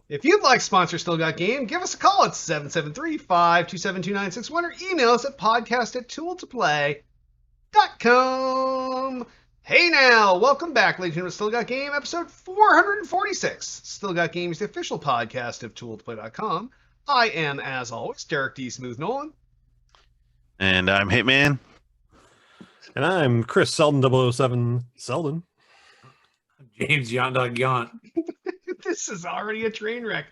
If you'd like to sponsor Still Got Game, give us a call at 773-527-2961 or email us at podcast@tooledtoplay.com. Hey now, welcome back, ladies and gentlemen, to Still Got Game, episode 446. Still Got Game is the official podcast of tooledtoplay.com. I am, as always, Derek D. Smooth Nolan. And I'm Hitman. And I'm Chris Selden 007 Selden. James Yont Dog Yont. This is already a train wreck.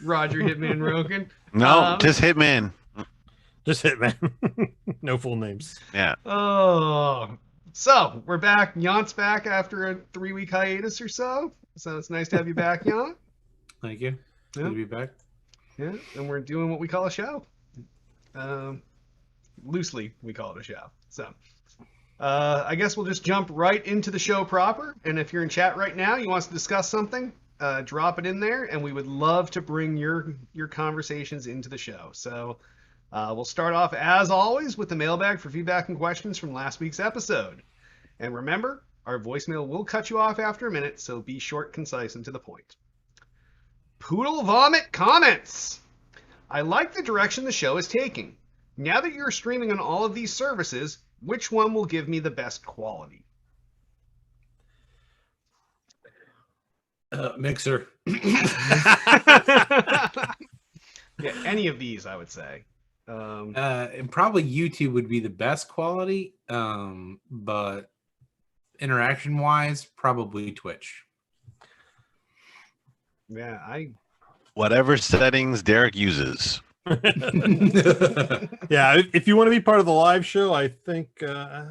Roger Hitman Rogan. No, just Hitman. Just Hitman. No full names. Yeah. Oh, so we're back. Yont's back after a 3-week hiatus or so. So it's nice to have you back, Yont. Thank you. Good to be back. Yeah, and we're doing what we call a show. Loosely, we call it a show. So I guess we'll just jump right into the show proper. And if you're in chat right now, you want us to discuss something, drop it in there, and we would love to bring your conversations into the show. So we'll start off, as always, with the mailbag for feedback and questions from last week's episode. And remember, our voicemail will cut you off after a minute, so be short, concise, and to the point. Poodle Vomit comments. I like the direction the show is taking. Now that you're streaming on all of these services, which one will give me the best quality? Mixer. Yeah, any of these, I would say. And probably YouTube would be the best quality, but interaction-wise, probably Twitch. Yeah, Whatever settings Derek uses. Yeah, if you want to be part of the live show, I think I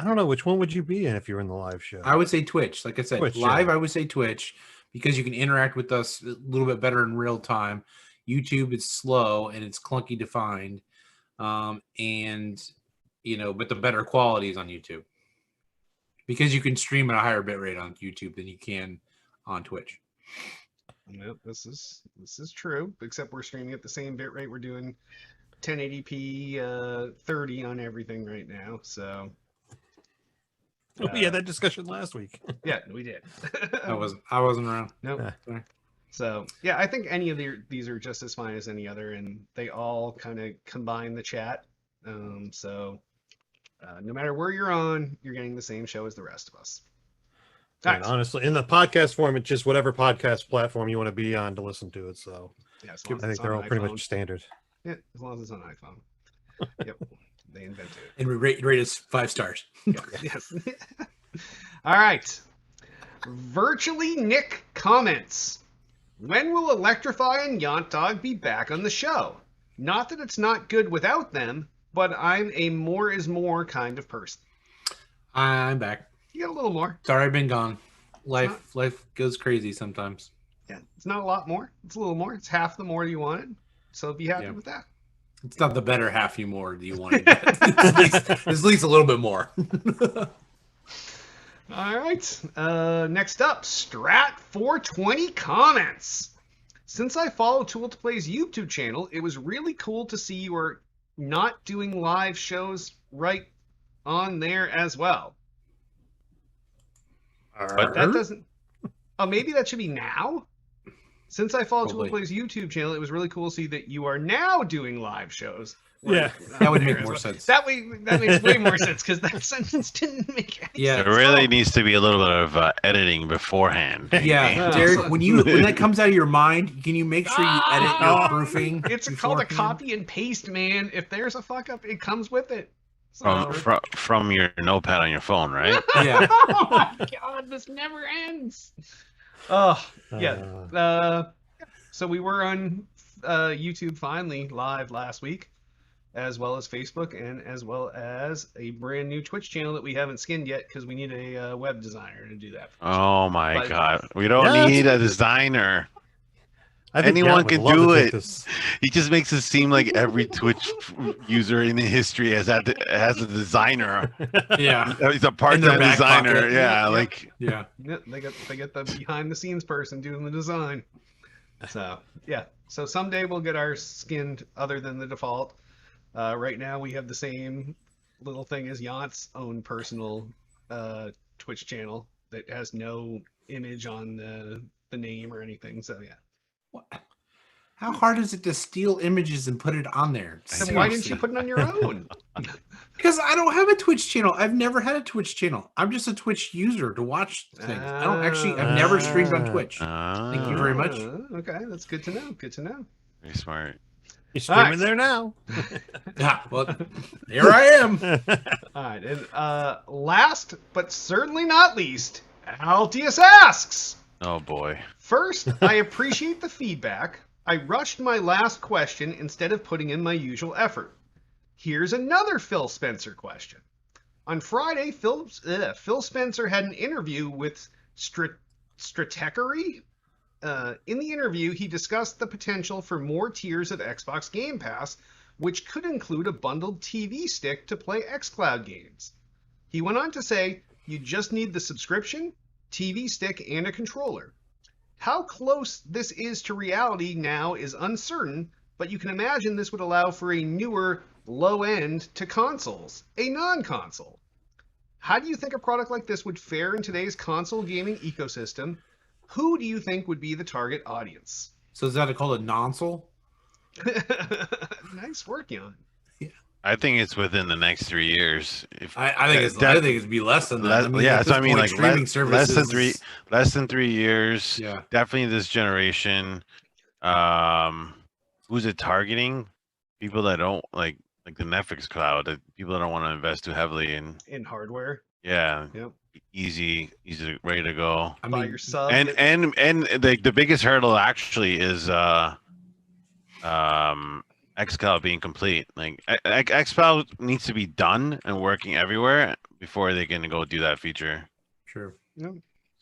don't know, which one would you be in if you're in the live show? I would say Twitch. Like I said, Twitch, live, yeah. I would say Twitch because you can interact with us a little bit better in real time. YouTube is slow and it's clunky to find, and but the better quality is on YouTube because you can stream at a higher bit rate on YouTube than you can on Twitch. Nope, this is true, except we're streaming at the same bit rate. We're doing 1080p 30 on everything right now, so We had that discussion last week. yeah, we did. I wasn't around. Nope. Sorry. So yeah, I think any of these are just as fine as any other, and they all kind of combine the chat. So no matter where you're on, you're getting the same show as the rest of us. And Nice. honestly, in the podcast form, it's just whatever podcast platform you want to be on to listen to it. So Yeah, as long as I think it's they're on all pretty iPhone. much standard. Yeah, as long as it's on iPhone. Yep, they invented it. And we rate us 5 stars. Yes. All right. Virtually Nick comments. When will Electrify and Yont Dog be back on the show? Not that it's not good without them, but I'm a more is more kind of person. I'm back. You got a little more. Sorry, I've been gone. Life goes crazy sometimes. Yeah, it's not a lot more. It's a little more. It's half the more you wanted. So be happy with that. It's not the better half you more that you wanted. It's at least a little bit more. All right. Next up, Strat420 comments. Since I follow Tool to Play's YouTube channel, it was really cool to see you are not doing live shows right on there as well. But that doesn't. Oh, maybe that should be now. Since I follow Tool to Play's YouTube channel, it was really cool to see that you are now doing live shows. Yeah, that would make more sense. That makes way more sense because that sentence didn't make any Yeah. sense. There really needs to be a little bit of editing beforehand. Yeah, Derek, when that comes out of your mind, can you make sure you edit your proofing? It's called a beforehand? copy and paste, man. If there's a fuck up, it comes with it. So- From your notepad on your phone, right? Yeah. Oh my god, this never ends. Oh yeah. So we were on YouTube finally live last week, as well as Facebook, and as well as a brand new Twitch channel that we haven't skinned yet because we need a web designer to do that. Oh my But- god. We don't need a designer. I think Anyone Yont would can love do to take it. this. He just makes it seem like every Twitch user in history has a designer. Yeah. He's a In part-time their back designer. pocket. Yeah, Yeah. like Yeah. Yeah, they get the behind the scenes person doing the design. So yeah. So someday we'll get our skinned other than the default. Right now we have the same little thing as Yont's own personal Twitch channel that has no image on the name or anything. So yeah, What? How hard is it to steal images and put it on there? Then why didn't you put it on your own? Because I don't have a Twitch channel. I've never had a Twitch channel. I'm just a Twitch user to watch things. I've never streamed on Twitch. Thank you very much. Okay, that's good to know. Good to know. Very smart. You're streaming there now. Yeah, well, here I am. All right, and last but certainly not least, Altius asks. Oh boy. First, I appreciate the feedback. I rushed my last question instead of putting in my usual effort. Here's another Phil Spencer question. On Friday, Phil Spencer had an interview with Stratechery. In the interview, he discussed the potential for more tiers of Xbox Game Pass, which could include a bundled TV stick to play xCloud games. He went on to say, you just need the subscription, TV stick, and a controller. How close this is to reality now is uncertain, but you can imagine this would allow for a newer, low end to consoles, a non-console. How do you think a product like this would fare in today's console gaming ecosystem? Who do you think would be the target audience? So is that called a nonsole? Nice work, Jan. I think it's within the next 3 years. I think it'd be less than that. So I mean, like streaming services less than 3 years. Yeah. Definitely this generation. Who's it targeting? People that don't like the Netflix cloud. People that don't want to invest too heavily in hardware. Yeah. Yep. Easy, ready to go. Buy your sub. And the biggest hurdle actually is xCloud being complete. Like xCloud needs to be done and working everywhere before they can go do that feature. Sure. Yep.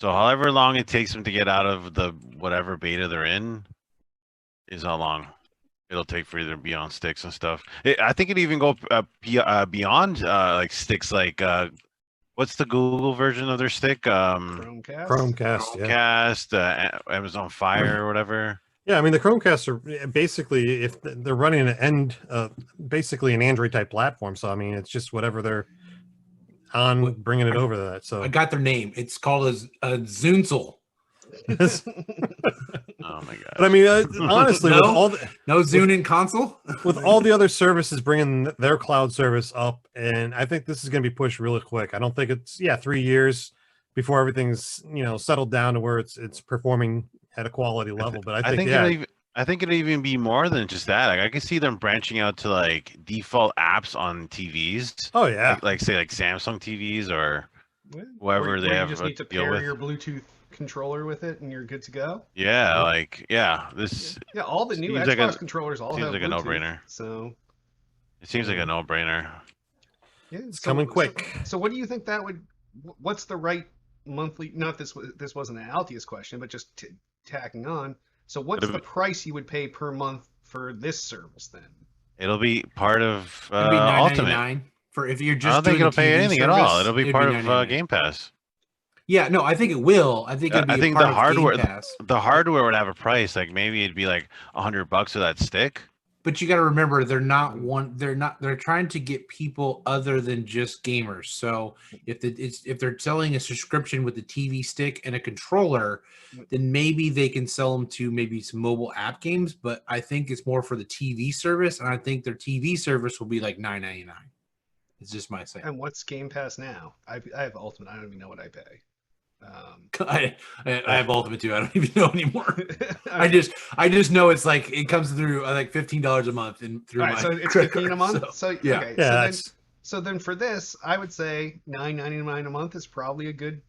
So however long it takes them to get out of the whatever beta they're in is how long it'll take for either be on sticks and stuff. I think it even go beyond like sticks. Like what's the Google version of their stick? Chromecast, Amazon Fire or whatever. Yeah, I mean the Chromecasts are basically if they're running basically an Android type platform. So I mean it's just whatever they're on, bringing it over to that. So I got their name. It's called a Zunzel. Oh my god! But I mean, honestly, with all no Zune in console, with all the other services bringing their cloud service up, and I think this is going to be pushed really quick. I don't think it's 3 years before everything's settled down to where it's performing at a quality level. But I think it'll even be more than just that. Like I can see them branching out to like default apps on TVs. Oh yeah, like Samsung TVs or whoever they have. You just need to pair your Bluetooth controller with it and you're good to go. All the new Xbox controllers all have like Bluetooth, a no-brainer. So it seems like a no-brainer. Yeah, it's coming quick. So what do you think what's the right monthly, not this wasn't an Altius question, but just tacking on, so what's the price you would pay per month for this service then? It'll be part of It'll be Ultimate. For if you're just I don't think it'll pay anything service, at all. It'll be part of Game Pass. Yeah, no, I think it will. I think it'll be the hardware would have a price. Like maybe it'd be like $100 for that stick. But you got to remember, they're trying to get people other than just gamers. So if they're selling a subscription with a TV stick and a controller, then maybe they can sell them to maybe some mobile app games. But I think it's more for the TV service, and I think their TV service will be like $9.99. It's just my say. And what's Game Pass now? I have Ultimate. I don't even know what I pay. I have Ultimate too. I don't even know anymore. I just know it's like it comes through like $15 a month and through my. So it's $15 a month. So yeah, okay. Yeah. So then for this, I would say $9.99 a month is probably a good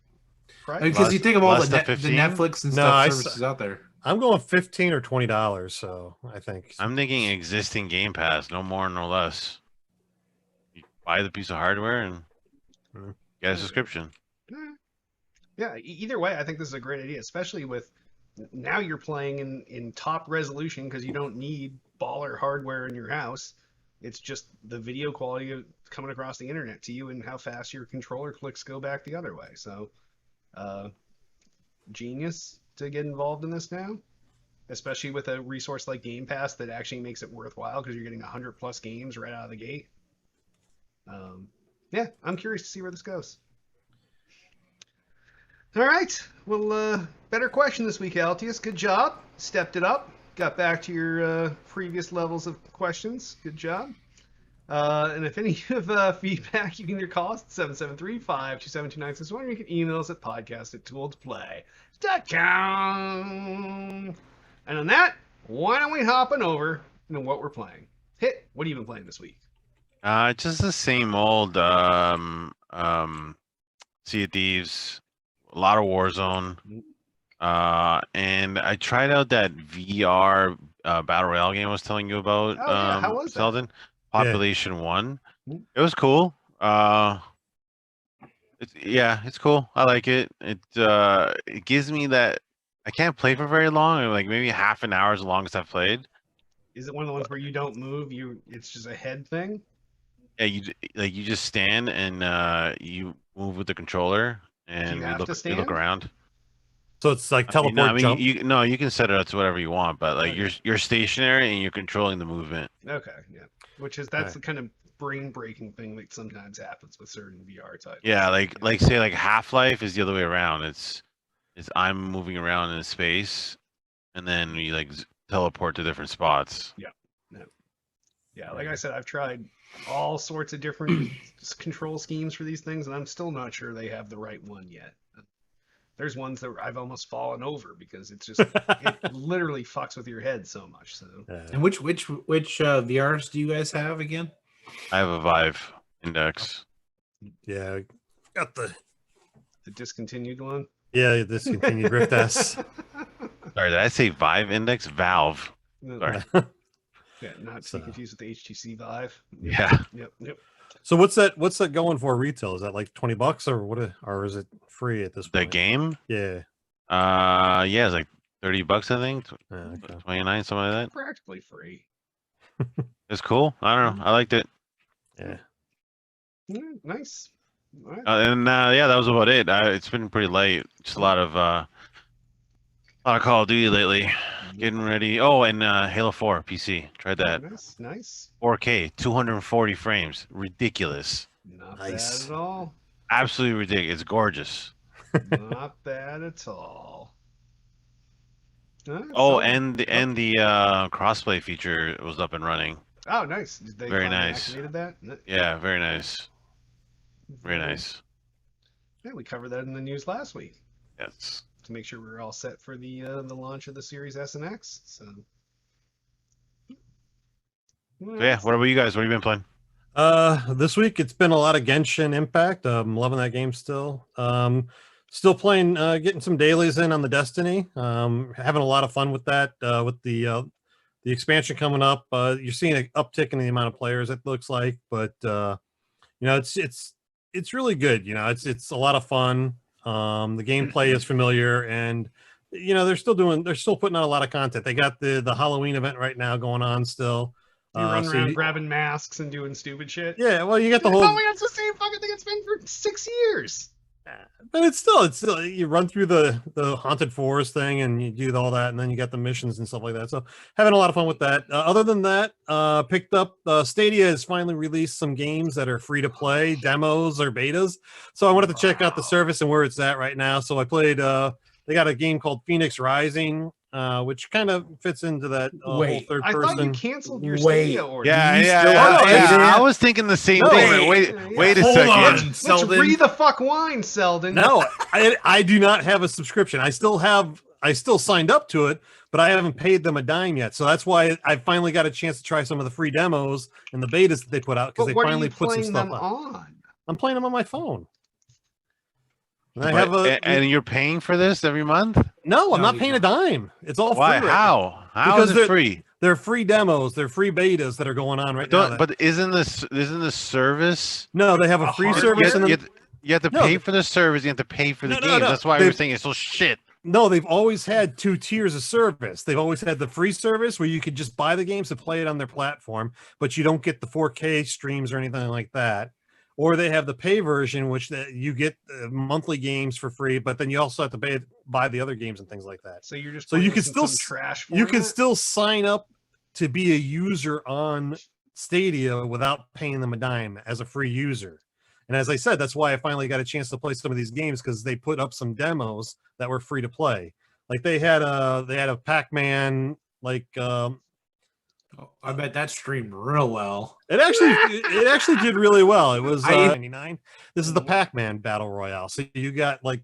price. Because you think of all the Netflix and stuff services out there. I'm going $15 or $20. So I think I'm thinking existing Game Pass, no more, no less. You buy the piece of hardware and get a subscription. Yeah, either way, I think this is a great idea, especially with now you're playing in top resolution because you don't need baller hardware in your house. It's just the video quality coming across the internet to you and how fast your controller clicks go back the other way. So, genius to get involved in this now, especially with a resource like Game Pass that actually makes it worthwhile because you're getting 100+ games right out of the gate. Yeah, I'm curious to see where this goes. All right. Well, better question this week, Altius. Good job. stepped it up. Got back to your previous levels of questions. Good job. And if any of feedback, you can either call us at 773-527-2961, or you can email us at podcast@tooledtoplay.com. And on that, why don't we hop on over into what we're playing? Hit, what have you been playing this week? Just the same old Sea of Thieves, a lot of Warzone. And I tried out that VR Battle Royale game I was telling you about. Oh, yeah. How was that? Selden. Population 1. Mhm. It was cool. It's cool. I like it. It gives me that I can't play for very long. Like maybe half an hour is the longest I've played. Is it one of the ones where you don't move? It's just a head thing? Yeah, you just stand and you move with the controller and you have to you stand? look around. So it's like teleport jump. You can set it up to whatever you want, but like Okay. you're stationary and you're controlling the movement. Okay, yeah. That's Right. the kind of brain-breaking thing that sometimes happens with certain VR titles. Yeah, like say like Half-Life is the other way around. It's I'm moving around in space, and then you like teleport to different spots. Yeah, like I said, I've tried all sorts of different control schemes for these things, and I'm still not sure they have the right one yet. There's ones that I've almost fallen over because it's just it literally fucks with your head so much. So And which VRs do you guys have again? I have a Vive Index. Yeah, got the discontinued one. yeah discontinued Rift S. Sorry, did I say Vive Index? Valve. Sorry. Yeah, not to So- be confused with the HTC Vive. Yeah. Yep. So what's that going for retail? Is that like $20 or what? Or is it free at this The point? game? Yeah. Yeah, it's like $30, I think. Okay. 29, something like that. Practically free. It's cool. I don't know. I liked it. Yeah. Yeah, nice. All right. Yeah, that was about it. It's been pretty late. Just a lot of Call of Duty lately. Getting ready. Oh, and Halo 4 PC. Tried that. Nice. 4K, 240 frames. Ridiculous. Not Nice. bad at all. Absolutely ridiculous. It's gorgeous. Not bad at all. Alright, Oh, so- and the crossplay feature was up and running. Oh, nice. Did they Very finally nice. activated that? Yeah, very nice. Very nice. Yeah, we covered that in the news last week Yes. to make sure we were all set for the launch of the Series S and X. So So yeah, what about you guys? What have you been playing? This week it's been a lot of Genshin Impact. I'm loving that game still. Still playing, getting some dailies in on the Destiny. Having a lot of fun with that. With the expansion coming up, you're seeing an uptick in the amount of players. It looks like, but it's really good. It's a lot of fun. The gameplay is familiar, and they're still putting out a lot of content. They got the Halloween event right now going on still. you run so around grabbing masks and doing stupid shit. Yeah, well, you got the whole. Oh, it's the same fucking thing it's been for 6 years. But it's still you run through the haunted forest thing and you do all that, and then you got the missions and stuff like that. So having a lot of fun with that. Other than that, picked up Stadia has finally released some games that are free to play, demos or betas. So I wanted to check out the service and where it's at right now. So I played. They got a game called Phoenix Rising, which kind of fits into that whole Wait, third I thought you person. canceled your Wait. Stadia order. Yeah. have it? I was thinking the same No, thing. Wait a Hold second. on, Let's Selden. read the fuck wine, Selden. No, I do not have a subscription. I still signed up to it, but I haven't paid them a dime yet. So that's why I finally got a chance to try some of the free demos and the betas that they put out, because But they what finally are you put some playing stuff them out. on? I'm playing them on my phone. And I have And you're paying for this every month? no, I'm No, not paying a dime. It's all Why? free. Right now. How Because is it free? They're free demos. They're free betas that are going on right now. But isn't the service? No, they have a free service. And then, You have to No, pay for the service. You have to pay for the No, no, games. no. That's why They- we're saying it's so shit. no, they've always had two tiers of service. They've always had the free service where you could just buy the games and play it on their platform, but you don't get the 4K streams or anything like that. Or they have the pay version, which you get monthly games for free, but then you also have to buy the other games and things like that. So you're just So you playing can this in still some trash. You can format? still sign up to be a user on Stadia without paying them a dime as a free user. And as I said, that's why I finally got a chance to play some of these games, because they put up some demos that were free to play. Like they had a Pac-Man like I bet that streamed real well. it actually did really well. It was 99. This is the Mhm. Pac-Man Battle Royale. So you got like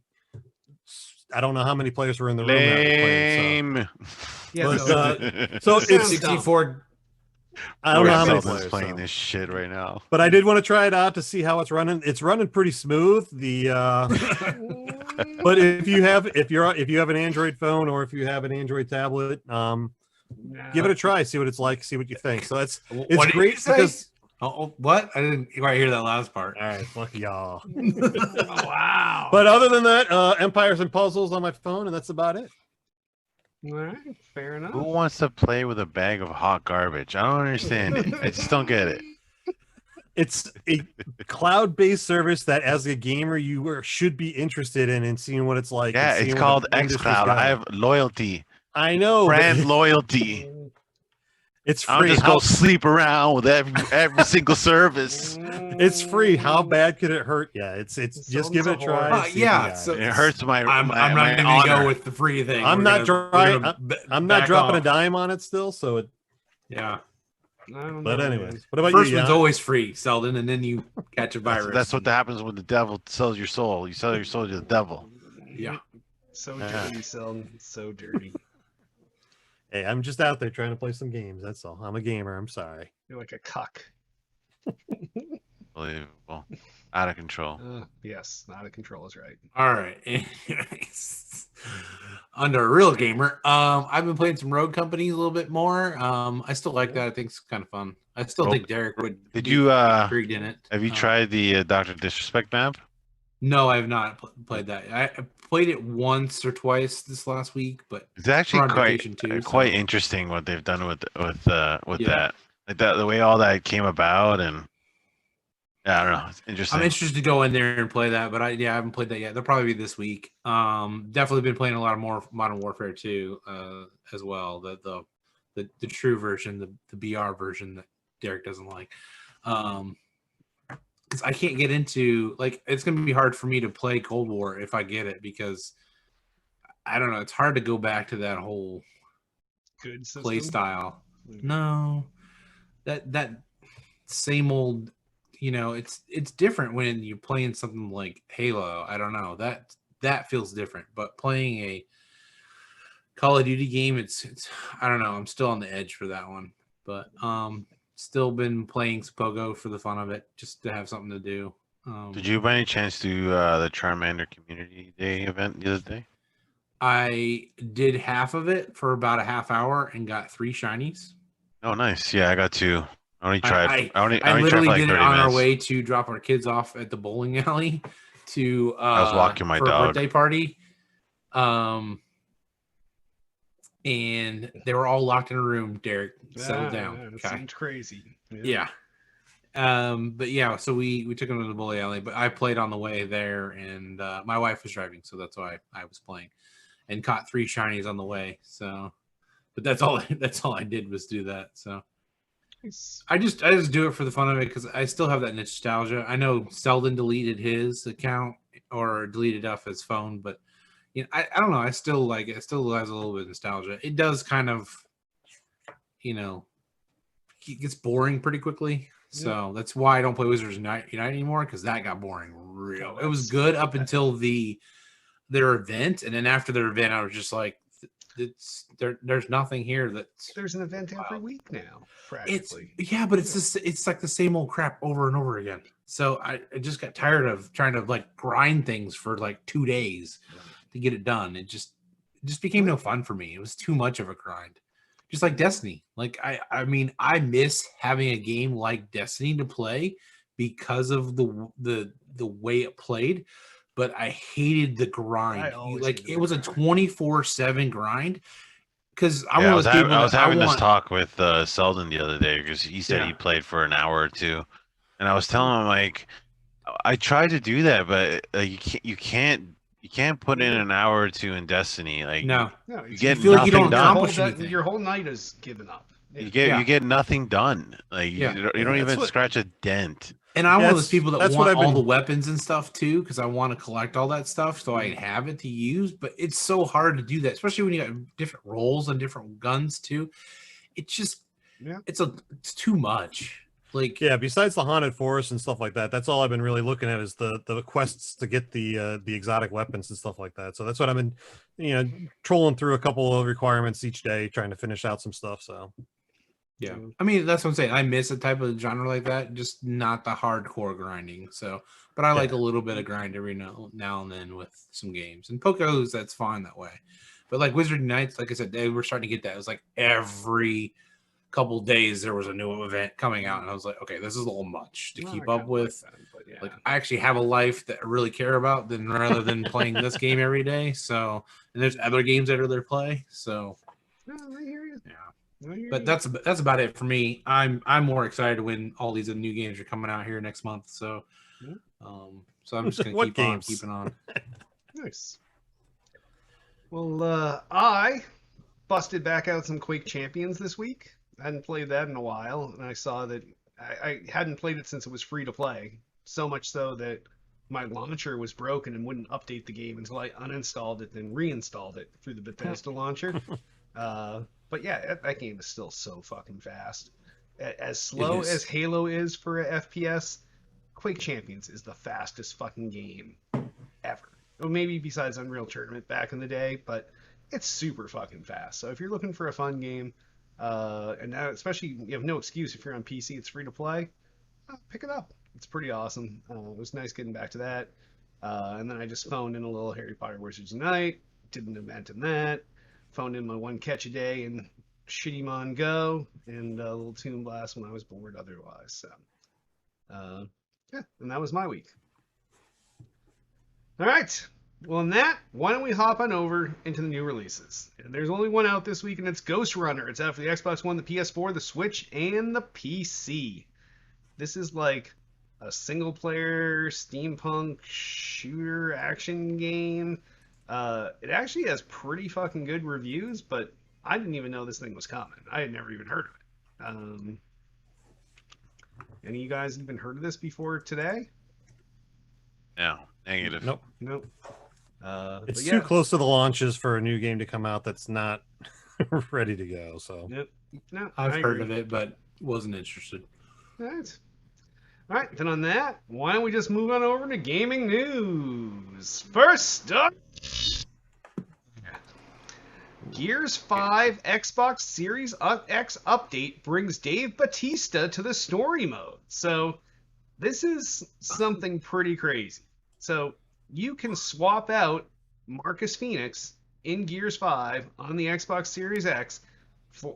I don't know how many players were in the room that were playing. Lame. Yeah, But, so, So Sounds it's 64. I don't know how many Selden's players. playing So. this shit right now. But I did want to try it out to see how it's running. It's running pretty smooth. The but if you have an Android phone or if you have an Android tablet, give it a try. See what it's like. See what you think. So it's What did great you say? because What? I didn't quite hear that last part. all right, fuck y'all. oh, wow. But other than that, Empires and Puzzles on my phone, and that's about it. All right, fair enough. Who wants to play with a bag of hot garbage? I don't understand it. I just don't get it. It's a cloud-based service that, as a gamer, you should be interested in and seeing what it's like. Yeah, and it's seeing where called the industry's xCloud. going. I have loyalty, I know. but brand loyalty. It's I'll free. just go sleep around with every single service. It's free. How bad could it hurt? Yeah, it's just give it a try. Sounds see yeah, if you so- got it. It hurts my. I'm my not even honor. gonna go with the free thing. I'm We're not gonna- dry- we're gonna I'm not back dropping a off. dime on it still. So it. Yeah. I don't But know, anyways, what about First you? one's Jan? always free, Selden, and then you catch a virus. That's what happens when the devil sells your soul. You sell your soul to the devil. Yeah. So Yeah. dirty, Selden. So dirty. Hey, I'm just out there trying to play some games. That's all. I'm a gamer. I'm sorry. You're like a cuck. Unbelievable. Out of control. Yes, out of control is right. All right. Anyways, under a real gamer, I've been playing some Rogue Company a little bit more. I still like that. I think it's kind of fun. I still Rogue- think Derek would. Did be you intrigued in it? have you tried the Dr. Disrespect map? No, I have not played that. I played it once or twice this last week, but It's actually on quite vacation too, quite so- interesting what they've done with Yeah. that. Like that, the way all that came about, and yeah, I don't know. It's interesting. I'm interested to go in there and play that. But I haven't played that yet. They'll probably be this week. Definitely been playing a lot of more Modern Warfare 2 as well. The true version, the BR version that Derek doesn't like. Because I can't get into, like, it's going to be hard for me to play Cold War if I get it, because I don't know, it's hard to go back to that whole Good system. play style. No, that same old, it's different when you're playing something like Halo. I don't know, that feels different, but playing a Call of Duty game, it's I don't know, I'm still on the edge for that one, but still been playing Spogo for the fun of it, just to have something to do. Did you by any chance do the Charmander Community Day event the other day? I did half of it for about a half hour and got 3 shinies. Oh, nice. Yeah, I got 2. I only tried. I only I tried literally for like did 30 it on minutes. our way to drop our kids off at the bowling alley to I was walking my for a dog. birthday party. And they were all locked in a room. Derek, settle down. It Okay. seems crazy. Yeah. But yeah, so we took them to the bowling alley, but I played on the way there, and my wife was driving, so that's why I was playing, and caught 3 shinies on the way. So, but that's all I did was do that. So Nice. I just do it for the fun of it, because I still have that nostalgia. I know Selden deleted his account or deleted off his phone, but I don't know. I still like it. It still has a little bit of nostalgia. It does kind of, it gets boring pretty quickly. So that's why I don't play Wizards Unite anymore, because that got boring real. It was good up until their event, and then after their event, I was just like, there's nothing here that's. There's an event every week now, It's practically. but it's like the same old crap over and over again. So I just got tired of trying to like grind things for like 2 days to get it done. It just became no fun for me. It was too much of a grind. Just like Destiny. Like I mean, I miss having a game like Destiny to play because of the way it played, but I hated the grind. It was a 24/7 grind. Because I was having this talk with Selden the other day, because he said Yeah. he played for an hour or two, and I was telling him, like, I tried to do that, but you can't put in an hour or two in Destiny. Like, No. No, you get feel like you nothing don't done. accomplish anything. Your whole night is given up. You Yeah. get nothing done. Like Yeah. you don't even that's what- scratch a dent. And I'm one of those That's- people that that's want what I've all been- the weapons and stuff too, because I want to collect all that stuff so I have it to use. But it's so hard to do that, especially when you got different roles and different guns too. It's just, it's too much. Like, Yeah, besides the haunted forest and stuff like that, that's all I've been really looking at is the quests to get the exotic weapons and stuff like that. So that's what I've been, trolling through a couple of requirements each day, trying to finish out some stuff. So yeah, I mean, that's what I'm saying. I miss a type of genre like that, just not the hardcore grinding. So, but I like a little bit of grind every now and then with some games. And Poco's, that's fine that way. But like Wizard Unites, like I said, they were starting to get that. It was like every couple days there was a new event coming out, and I was like, okay, this is a little much to keep up with. Like, I actually have a life that I really care about than rather than playing this game every day. So, and there's other games I'd rather play. So, I hear you. yeah. But That's about it for me. I'm more excited when all these new games are coming out here next month. So, so I'm just gonna What games? keeping on. Nice. Well, I busted back out some Quake Champions this week. I hadn't played that in a while, and I saw that I hadn't played it since it was free to play. So much so that my launcher was broken and wouldn't update the game until I uninstalled it, then reinstalled it through the Bethesda launcher. But yeah, that game is still so fucking fast. As slow as Halo is for a FPS, Quake Champions is the fastest fucking game ever. Well, maybe besides Unreal Tournament back in the day, but it's super fucking fast. So if you're looking for a fun game, and now especially you have no excuse if you're on PC, it's free to play, pick it up. It's pretty awesome. It was nice getting back to that. And then I just phoned in a little Harry Potter Wizards Unite, did an event in that, phoned in my one catch a day and Shitty Mon Go, and a little Toon Blast when I was bored otherwise. So, yeah, and that was my week. All right. Well, in that, why don't we hop on over into the new releases? And there's only one out this week, and it's Ghost Runner. It's out for the Xbox One, the PS4, the Switch, and the PC. This is like a single-player steampunk shooter action game. It actually has pretty fucking good reviews, but I didn't even know this thing was coming. I had never even heard of it. Any of you guys even heard of this before today? No, negative. nope. Nope. It's but too yeah. close to the launches for a new game to come out that's not ready to go. So Yep. No, I've I heard agree. of it, but wasn't interested. All right, then on that, why don't we just move on over to gaming news? First up, Gears 5 Xbox Series X update brings Dave Bautista to the story mode. So this is something pretty crazy. So you can swap out Marcus Phoenix in Gears 5 on the Xbox Series X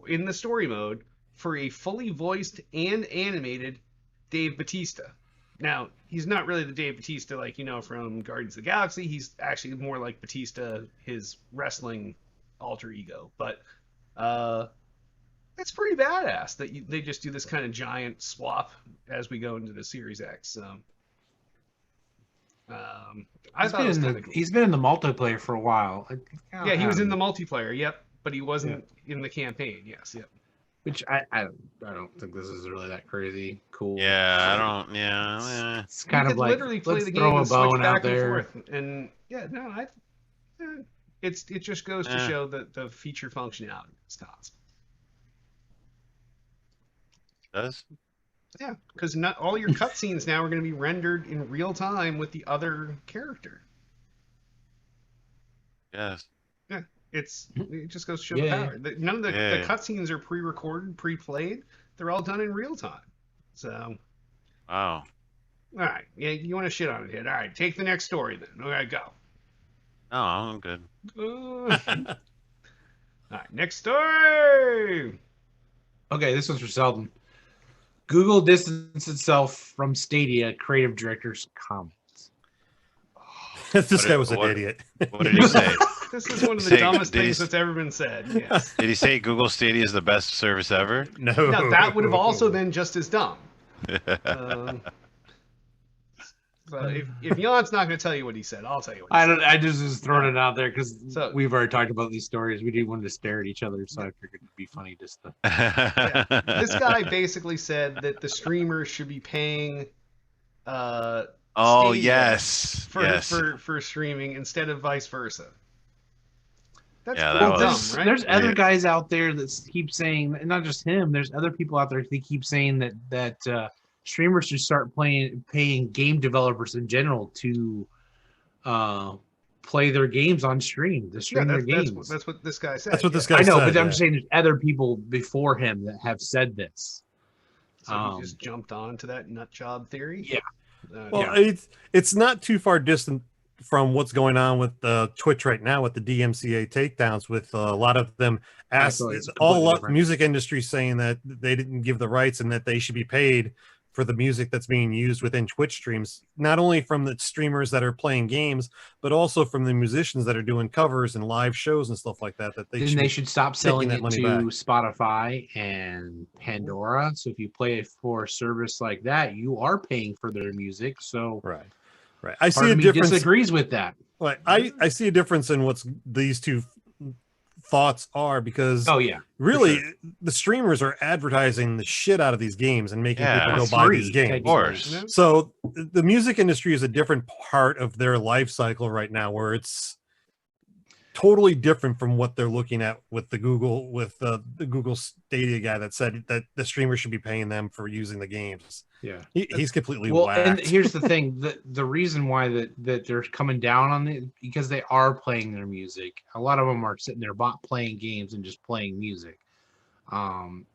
in the story mode for a fully voiced and animated Dave Bautista. Now, he's not really the Dave Bautista like you know from Guardians of the Galaxy. He's actually more like Bautista, his wrestling alter ego. But it's pretty badass that they just do this kind of giant swap as we go into the Series X. I thought it was kind of cool. He's been in the multiplayer for a while. Yeah, he was in the multiplayer. Yep, but he wasn't in the campaign. Yes, yep. Which I don't think this is really that crazy cool. Yeah, I don't. Yeah, It's kind you of could like literally play let's the game throw a and switch bone out back and there. forth. And yeah, no, it just goes to show that the feature functionality is constant. does. Yeah, because not all your cutscenes now are going to be rendered in real time with the other character. Yes. Yeah, it just goes to show Yeah. the power. None of the cutscenes are pre-recorded, pre-played. They're all done in real time. So, Wow. all right, yeah, you want to shit on it, Hit. All right, take the next story then. All right, go. No, I'm good. All right, next story. Okay, this one's for Sheldon. Google distanced itself from Stadia creative director's comments. this guy was an what- idiot. What did he say? This is one of the Say- dumbest did he things s- that's ever been said. Yes. Did he say Google Stadia is the best service ever? No, Now, that would have also been just as dumb. So if Jan's not going to tell you what he said, I'll tell you what he said. I just was throwing it out there because So- we've already talked about these stories. We didn't want to stare at each other, so I figured it'd be funny just to. Yeah. This guy basically said that the streamers should be paying Oh Stadia yes, yes. for streaming instead of vice versa. That's Yeah, pretty that dumb, was- right? There's other Yeah. guys out there that keep saying, and not just him. There's other people out there that keep saying that streamers should start paying game developers in general to play their games on stream, to stream their games. That's what this guy said. That's what this yeah. guy I know, said, but I'm yeah. just saying there's other people before him that have said this. So he just jumped on to that nut job theory. Yeah. Well, it's not too far distant from what's going on with Twitch right now with the DMCA takedowns. With a lot of them asked, It's all completely the different. music industry saying that they didn't give the rights and that they should be paid for the music that's being used within Twitch streams, not only from the streamers that are playing games, but also from the musicians that are doing covers and live shows and stuff like that. That Then they should stop selling that it money to back. Spotify and Pandora. So if you play it for a service like that, you are paying for their music. So right. I part see a of me difference. disagrees with that. Like I see a difference in what's these two thoughts are, because Oh yeah, really sure. the streamers are advertising the shit out of these games and making Yeah, people go it's buy free, these games. Of course. Yeah. So the music industry is a different part of their life cycle right now, where it's totally different from what they're looking at with the Google Stadia guy that said that the streamers should be paying them for using the games. Yeah. He's completely Well, whacked. and here's the thing: the reason why that they're coming down on it, because they are playing their music. A lot of them are sitting there playing games and just playing music, and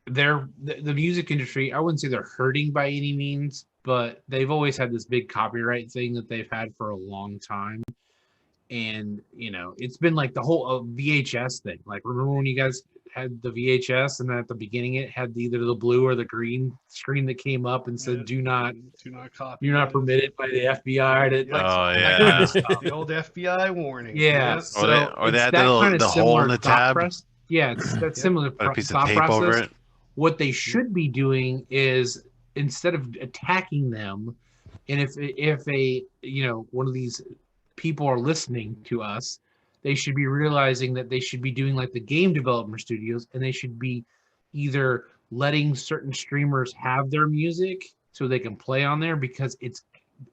the music industry. I wouldn't say they're hurting by any means, but they've always had this big copyright thing that they've had for a long time. And it's been like the whole VHS thing. Like, remember when you guys had the VHS, and then at the beginning it had either the blue or the green screen that came up and said, Yeah. "Do not copy. you're not permitted by the FBI to." Like, Oh, That kind yeah. of stuff. The old FBI warning. yeah. Yeah. So Or they it's had that the kinda hole in similar the thought tab. process. Yeah, it's that similar Put a piece of thought tape over process. it. What they should be doing is, instead of attacking them, and if a one of these people are listening to us, they should be realizing that they should be doing like the game developer studios, and they should be either letting certain streamers have their music so they can play on there, because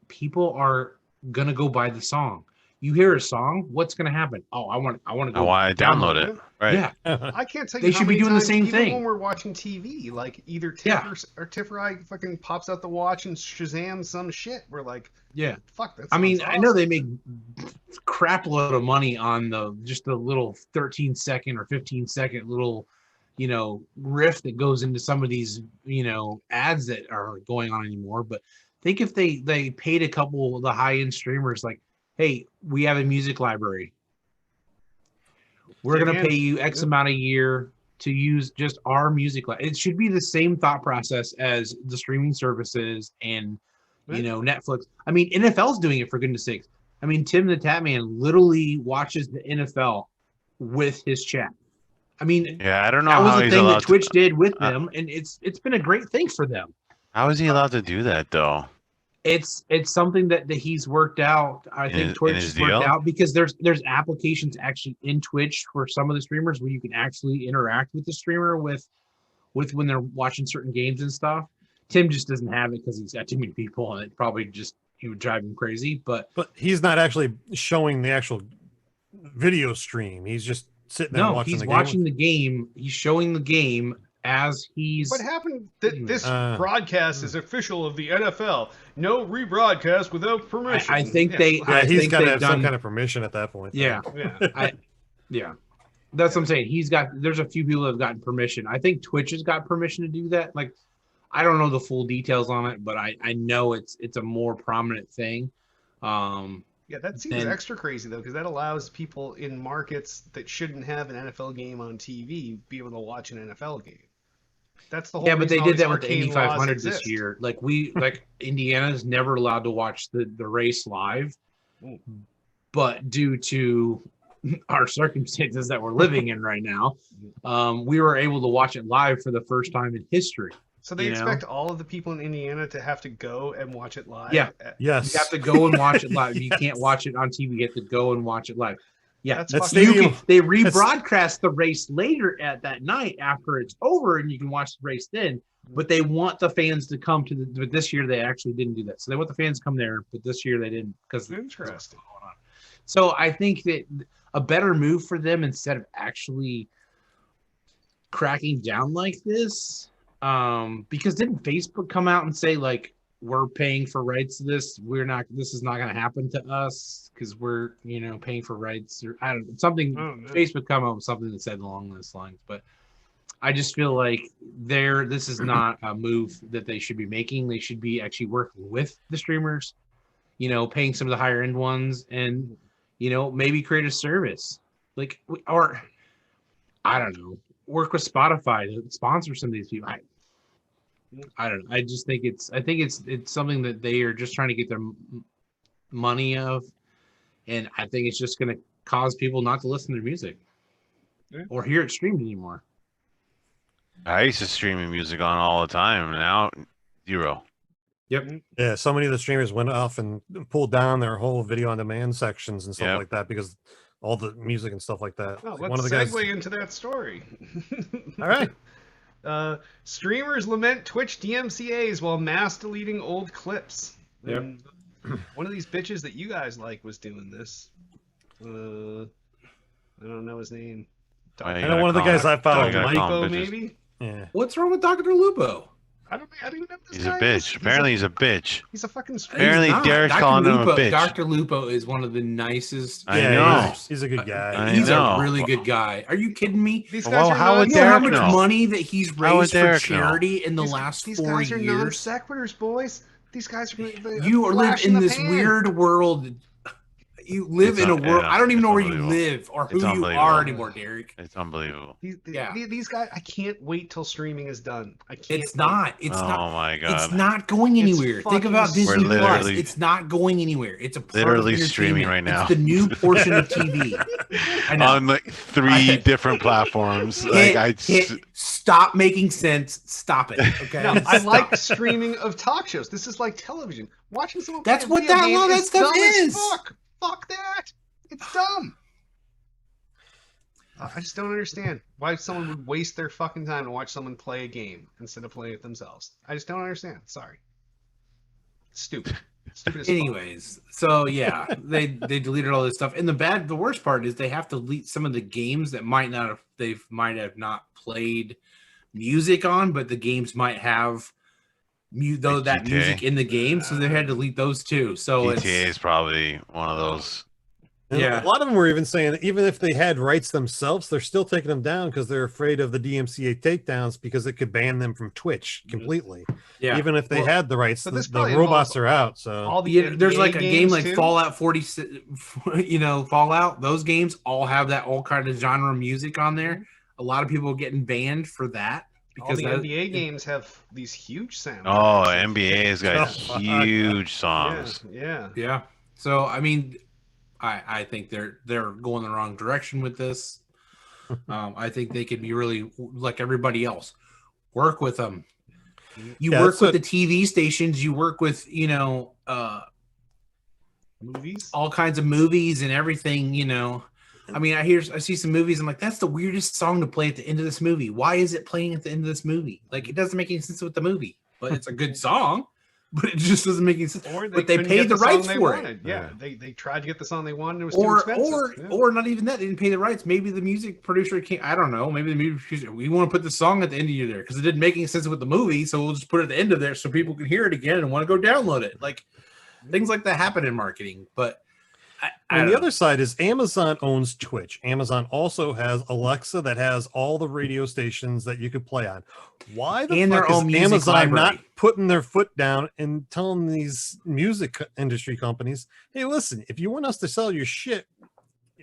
people are gonna go buy the song. You hear a song, what's gonna happen? Oh, I want to go. I download it. Right. Yeah, I can't tell you They how should be many doing the times, same even thing. when we're watching TV, like either Tiff or Tiff or I fucking pops out the watch and Shazam some shit. We're like, yeah. fuck that. I mean, sounds I know awesome. they make crap load of money on just the little 13-second or 15-second little, riff that goes into some of these, ads that are going on anymore. But think if they paid a couple of the high-end streamers, like, hey, we have a music library. We're going to pay you X amount a year to use just our music. It should be the same thought process as the streaming services and, Netflix. I mean, NFL's doing it, for goodness sakes. I mean, Tim the Tatman literally watches the NFL with his chat. I mean, Yeah, I don't know that was how the he's thing allowed that Twitch to. did with them, and it's been a great thing for them. How is he allowed to do that though? It's something that he's worked out. I think Twitch his has worked deal? out, because there's applications actually in Twitch for some of the streamers where you can actually interact with the streamer with when they're watching certain games and stuff. Tim just doesn't have it because he's got too many people, and it probably he would drive him crazy. But he's not actually showing the actual video stream. He's just sitting there watching he's the watching the game. He's showing the game as he's. What happened? This Uh, broadcast is official of the NFL. No rebroadcast without permission. I think Yeah. they. Yeah, I he's think got to they've have some done. kind of permission at that point. Yeah, Yeah. yeah. That's what I'm saying. There's a few people that have gotten permission. I think Twitch has got permission to do that. Like, I don't know the full details on it, but I know it's a more prominent thing. Yeah, that seems And- extra crazy though, because that allows people in markets that shouldn't have an NFL game on TV be able to watch an NFL game. That's the whole. Yeah, but they reason all did these that with the arcane Indy laws 500 this exist. year. Like Indiana's never allowed to watch the race live, Mm. but due to our circumstances that we're living in right now, we were able to watch it live for the first time in history. So they you know? expect all of the people in Indiana to have to go and watch it live. Yeah. Yes. You have to go and watch it live. You can't watch it on TV. You have to go and watch it live. Yeah, That's That's fucking- stadium. they rebroadcast the race later at that night after it's over, and you can watch the race then. but they want the fans to come to but this year they actually didn't do that. So they want the fans to come there, but this year they didn't because Interesting. So I think that a better move for them instead of actually cracking down like this, because didn't Facebook come out and say like we're paying for rights to this? This is not going to happen to us because we're paying for rights or I don't know something. Facebook come up with something that said along those lines, but I just feel like this is not a move that they should be making. They should be actually working with the streamers, paying some of the higher end ones and, maybe create a service or I don't know, work with Spotify to sponsor some of these people. I don't know. I just think it's something that they are just trying to get their money of. And I think it's just going to cause people not to listen to their music or hear it streamed anymore. I used to stream music on all the time. Now, 0. Yep. Yeah, so many of the streamers went off and pulled down their whole video on demand sections and stuff like that because all the music and stuff like that. Oh, like let's segue into that story. All right. Streamers lament Twitch DMCAs while mass deleting old clips. Yep. And one of these bitches that you guys like was doing this. I don't know his name. I know one of the guys I follow, Lupo, maybe. Yeah. What's wrong with Dr. Lupo? I don't even know this He's guy a bitch. Apparently, he's a bitch. He's a fucking streamer. Apparently, Derek's calling him a bitch. Dr. Lupo is one of the nicest. I know. He's a good guy. He's a really good guy. Are you kidding me? These guys are how would you know how Derek much know? money that he's raised for Derek charity in the last 4 These guys are non years? sequiturs, boys. These guys are. You live in this weird world. You live in a world. I don't even know where you live or who you are anymore, Derek. It's unbelievable. These guys, I can't wait till streaming is done. I can't. It's not. It's Oh not. my god. It's not going anywhere. Think about Disney Plus. It's not going anywhere. It's a part literally of streaming right now. It's the new portion of TV. I know. On like 3 different platforms. Stop making sense. Stop it. Okay. No, I like streaming of talk shows. This is like television. Watching someone. That's play a what video that game all that is stuff dumb as is. Fuck that. It's dumb. I just don't understand why someone would waste their fucking time to watch someone play a game instead of playing it themselves. I just don't understand. Sorry. Stupid. Stupid as fuck. Anyways, so yeah, they deleted all this stuff. And the worst part is they have to delete some of the games that might have not played music on, but the games might have that music in the game, so they had to delete those too. So GTA is probably one of those. And a lot of them were even saying that even if they had rights themselves, they're still taking them down because they're afraid of the DMCA takedowns because it could ban them from Twitch completely. Yeah, even if they had the rights, so the robots are out. So there's like a game like too? Fallout 40, Fallout. Those games all have all kind of genre music on there. A lot of people are getting banned for that. Because all the NBA games have these huge sounds. Oh, NBA has got huge songs. Yeah. So I mean, I think they're going the wrong direction with this. I think they could be really like everybody else. Work with them. You work with the TV stations. You work with movies, all kinds of movies and everything. I mean, I see some movies. I'm like, that's the weirdest song to play at the end of this movie. Why is it playing at the end of this movie? Like, it doesn't make any sense with the movie, but it's a good song. But it just doesn't make any sense. But they paid the rights for it. Yeah, they tried to get the song they wanted. It was too expensive. Or not even that. They didn't pay the rights. Maybe the music producer can't. I don't know. Maybe the music producer. We want to put the song at the end of there because it didn't make any sense with the movie. So we'll just put it at the end of there so people can hear it again and want to go download it. Like things like that happen in marketing. But on the other side is Amazon owns Twitch. Amazon also has Alexa that has all the radio stations that you could play on. Why the fuck is Amazon not putting their foot down and telling these music industry companies, hey, listen, if you want us to sell your shit,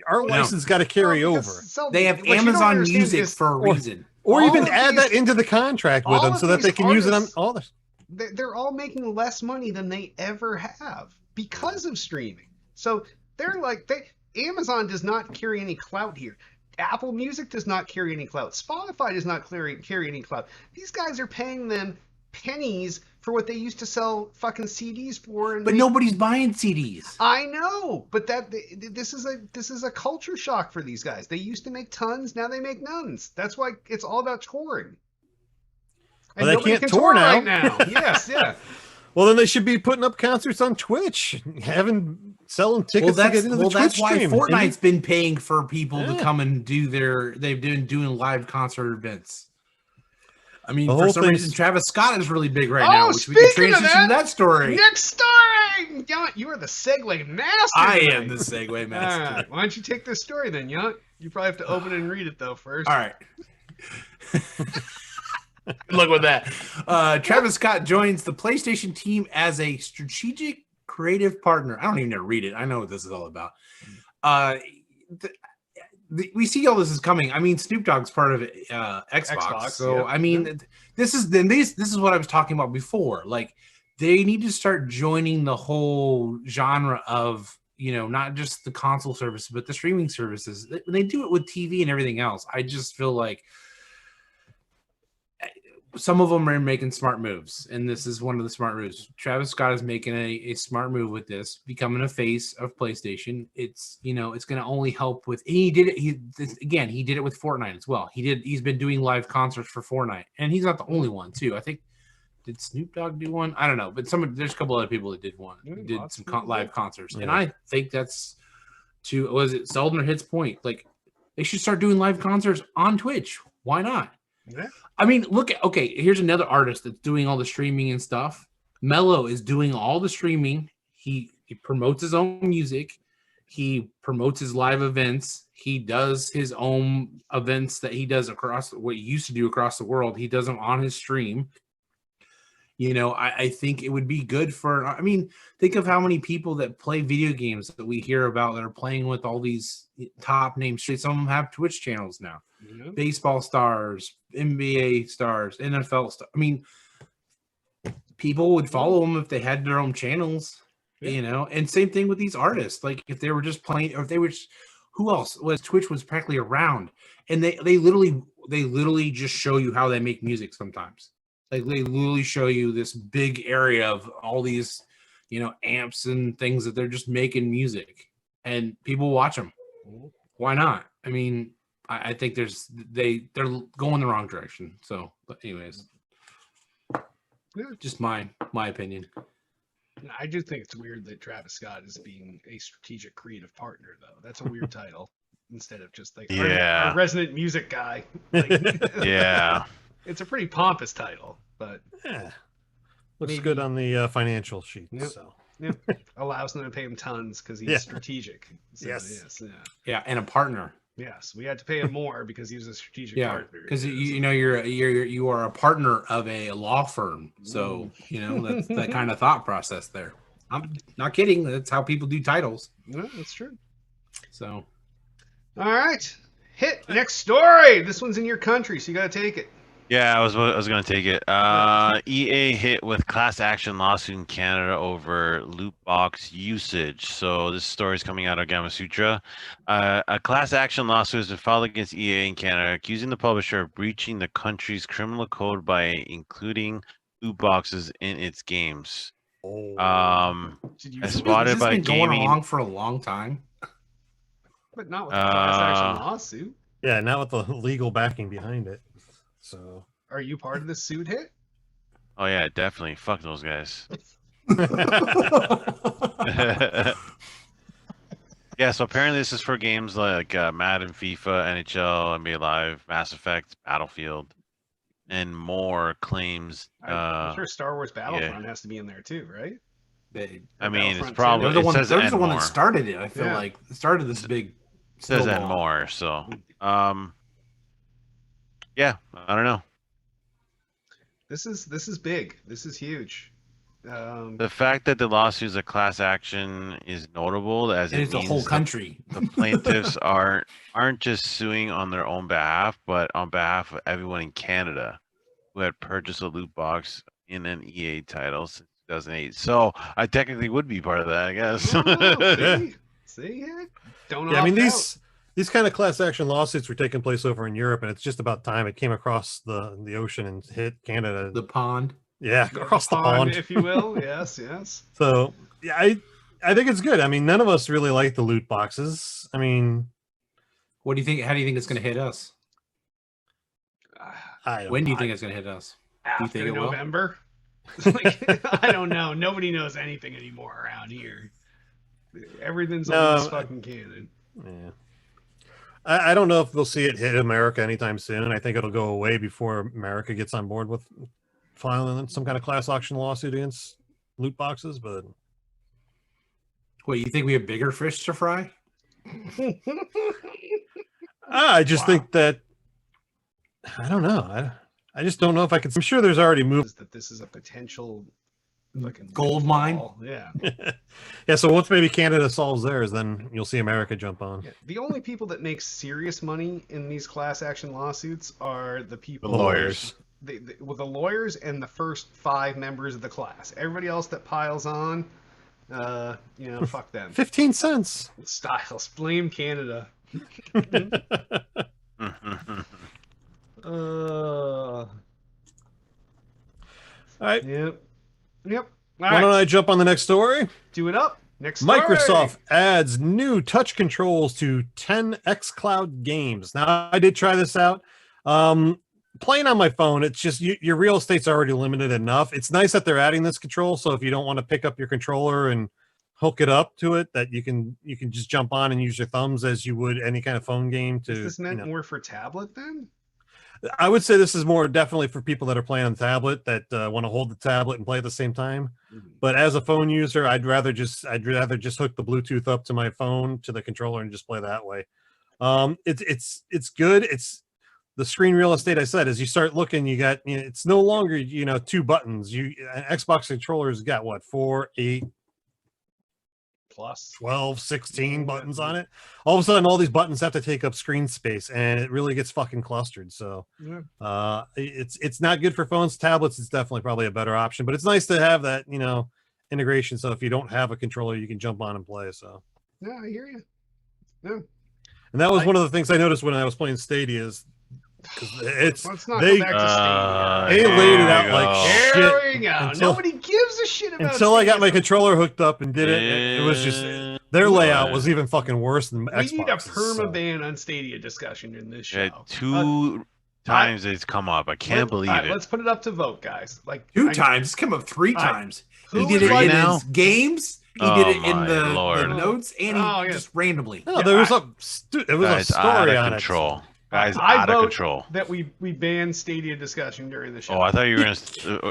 our license got to carry over. They have Amazon Music for a reason. Or even add that into the contract with them so that they can use it on all this. They're all making less money than they ever have because of streaming. So they're like, Amazon does not carry any clout here. Apple Music does not carry any clout. Spotify does not carry any clout. These guys are paying them pennies for what they used to sell fucking CDs for. But nobody's buying CDs. I know, but this is a culture shock for these guys. They used to make tons, now they make nuns. That's why it's all about touring. And Well, they nobody can't can tour right now. Yes, yeah. Well, then they should be putting up concerts on Twitch, selling tickets to get into the Twitch that's why stream. Fortnite's been paying for people to Yeah. come and they've been doing live concert events. I mean, The for whole some thing's- reason, Travis Scott is really big right now, which we speaking can of transition to that story. Next story! Yount, you are the segue master. I tonight. am the segue All master. right, why don't you take this story then, Yount? You probably have to open it and read it though first. All right. Look with that. Travis Scott joins the PlayStation team as a strategic creative partner. I don't even know how to read it. I know what this is all about. We see all this is coming. I mean, Snoop Dogg's part of Xbox. So yeah. I mean, this is what I was talking about before. Like, they need to start joining the whole genre of, you know, not just the console services, but the streaming services. They do it with TV and everything else. I just feel like some of them are making smart moves, and this is one of the smart moves. Travis Scott is making a smart move with this, becoming a face of PlayStation. It's, you know, it's going to only help with. He did it. He did it with Fortnite as well. He's been doing live concerts for Fortnite, and he's not the only one too. I think, did Snoop Dogg do one? I don't know, but there's a couple other people that did one. Did some live concerts, and I think that's Seldner hits point. Like, they should start doing live concerts on Twitch. Why not? Yeah. I mean, here's another artist that's doing all the streaming and stuff. Mello is doing all the streaming. He promotes his own music. He promotes his live events. He does his own events that he does across what he used to do across the world. He does them on his stream. You know, I think it would be good for, I mean, think of how many people that play video games that we hear about that are playing with all these top names. Some of them have Twitch channels now. Yeah. Baseball stars, NBA stars, NFL stars. I mean, people would follow them if they had their own channels, you know, and same thing with these artists. Like, if they were just playing, or if they were just, who else was Twitch was practically around, and they literally just show you how they make music sometimes. Like, they literally show you this big area of all these, you know, amps and things that they're just making music, and people watch them. Why not? I mean, I think they're going the wrong direction. So, but anyways, just my opinion. I do think it's weird that Travis Scott is being a strategic creative partner, though. That's a weird title instead of just like our resident music guy. Like, Yeah. It's a pretty pompous title, but looks good on the financial sheet. Yep. So allows them to pay him tons because he's strategic. So, yes, yeah, and a partner. Yes, we had to pay him more because he was a strategic partner. Because you know you are a partner of a law firm, so you know that's that kind of thought process there. I'm not kidding. That's how people do titles. No, that's true. So, all right, hit next story. This one's in your country, so you got to take it. Yeah, I was going to take it. EA hit with class action lawsuit in Canada over loot box usage. So this story is coming out of Gamasutra. A class action lawsuit has been filed against EA in Canada, accusing the publisher of breaching the country's criminal code by including loot boxes in its games. As spotted by been going along for a long time, but not with the class action lawsuit. Yeah, not with the legal backing behind it. So, are you part of the suit hit? Oh yeah, definitely. Fuck those guys. Yeah, so apparently this is for games like Madden, FIFA, NHL, NBA Live, Mass Effect, Battlefield, and more claims. I'm sure Star Wars Battlefront has to be in there too, right? I mean, it's probably they're the it one that started it. I feel like it started this big. It says and more. So, yeah, I don't know. This is big. This is huge. The fact that the lawsuit is a class action is notable, as it means the whole country. The plaintiffs aren't just suing on their own behalf, but on behalf of everyone in Canada who had purchased a loot box in an EA title since 2008. So I technically would be part of that, I guess. Oh, see, don't. Yeah, I mean these kind of class action lawsuits were taking place over in Europe, and it's just about time it came across the ocean and hit Canada. The pond. Yeah, across the pond, if you will. Yes. So yeah, I think it's good. I mean, none of us really like the loot boxes. I mean, what do you think? How do you think it's going to hit us? When do you think it's going to hit us? after it will? November. Like, I don't know. Nobody knows anything anymore around here. Everything's No, always fucking canon. Yeah. I don't know if we'll see it hit America anytime soon. I think it'll go away before America gets on board with filing some kind of class action lawsuit against loot boxes. But What, you think we have bigger fish to fry? I just think that I don't know. I just don't know if I can. I'm sure there's already moves. That this is a potential fucking Gold windfall. mine? Yeah. Yeah. So once maybe Canada solves theirs, then you'll see America jump on. Yeah. The only people that make serious money in these class action lawsuits are the people, The lawyers. With the lawyers and the first 5 members of the class. Everybody else that piles on, fuck them. 15 cents. Styles, blame Canada. All right. Yep. All Why don't right. I jump on the next story? Do it up. Next story. Microsoft adds new touch controls to 10 xCloud games. Now, I did try this out. Playing on my phone, it's just your real estate's already limited enough. It's nice that they're adding this control, so if you don't want to pick up your controller and hook it up to it, that you can just jump on and use your thumbs as you would any kind of phone game. To Is this meant more for tablet then? I would say this is more definitely for people that are playing on the tablet that want to hold the tablet and play at the same time. But as a phone user, I'd rather just hook the Bluetooth up to my phone to the controller and just play that way. It's good. It's the screen real estate. I said, as you start looking, you got it's no longer 2 buttons. An Xbox controller's got what 4, 8, Plus 12, 16 buttons on it. All of a sudden, all these buttons have to take up screen space, and it really gets fucking clustered. So, it's not good for phones. Tablets is definitely probably a better option, but it's nice to have that integration. So if you don't have a controller, you can jump on and play. So yeah, I hear you. Yeah. And that was one of the things I noticed when I was playing Stadia is Let's not go back to Stadia. they laid it out like There shit we go. Nobody gives a shit about until I got my Stadia. controller hooked up and did it. It was just their layout was even fucking worse than Xbox. We need a perma-ban on Stadia discussion in this show. Yeah, 2 times it's come up. I can't believe it. Let's put it up to vote, guys. Like 2 times. It's come up 3 times. He Who did it would in now? his games. He Oh did it in my the Lord. notes, and he just randomly. No, there was a Guys, out story of on control. it. Guys, I out of vote control. that we ban Stadia discussion during the show. Oh, I thought you were gonna.